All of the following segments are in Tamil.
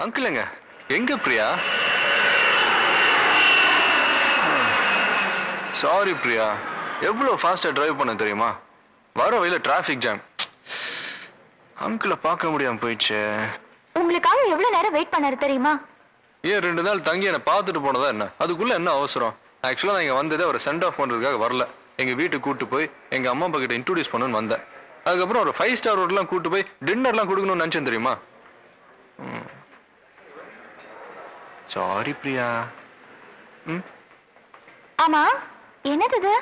அங்கிளுங்க எங்க பிரியா? சாரி பிரியா, எவ்வளவு ஃபாஸ்டா டிரைவ் பண்ண தெரியுமா? வர வழியில டிராஃபிக் ஜாம். அங்கிளை பார்க்க முடியாம போயிடுச்சு. உங்களுக்காக எவ்வளவு நேரம் வெயிட் பண்ணாரு தெரியுமா? ஏன் 2 நாள் தங்கி என்னை பார்த்துட்டு போனதா என்ன? அதுக்குள்ள என்ன அவசரம்? ஆக்சுவலா நான் இங்க வந்ததே ஒரு சென்ட் ஆஃப் பண்றதுக்காக வரல. எங்க வீட்டுக்கு கூட்டு போய் எங்க அம்மா அப்பா கிட்ட இன்ட்ரோடியூஸ் பண்ணணும்னு வந்தேன். அதுக்கப்புறம் ஒரு 5 ஸ்டார் ஹோட்டல்லாம் கூட்டு போய் டின்னர்லாம் கொடுக்கணும்னு நினைச்சேன் தெரியுமா? சாரி பிரியா. ஆமா, என்னது?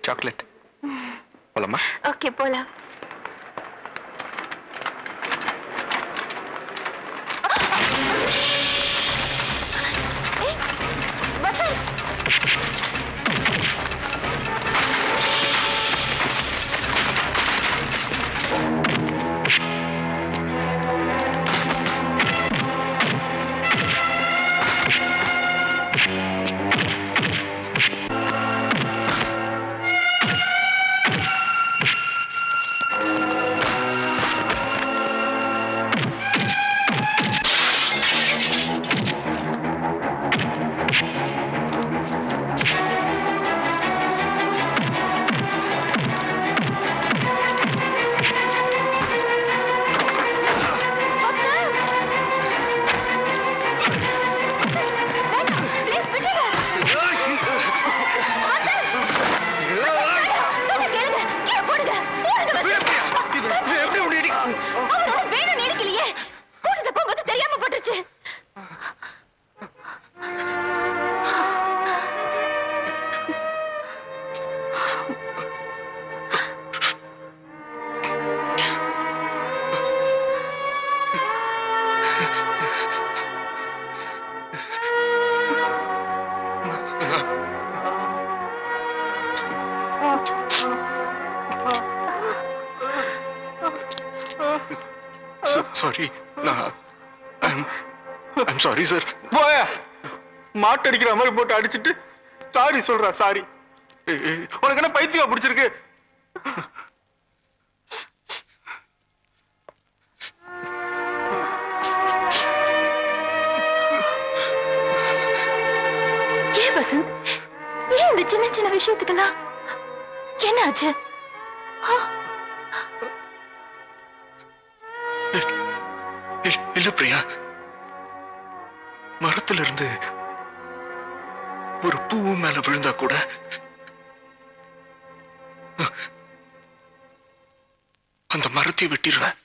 சாக்லேட். போலாமா? ஓகே, போலாம். சாரி. I'm sorry sir. போயா, மாட்டடிக்கிற மாதிரி போட்டு அடிச்சிட்டு சாரி சொல்றா. சாரி. உனக்கு என்ன பைத்தியமா பிடிச்சிருக்கு? ஏன் வசந்த், ஏன் இந்த சின்ன சின்ன விஷயத்துக்கெல்லாம் என்ன ஆச்சு? இல்ல பிரியா, மரத்துல இருந்து ஒரு பூ மேல விழுந்தா கூட அந்த மரத்தை வெட்டிடுவேன்.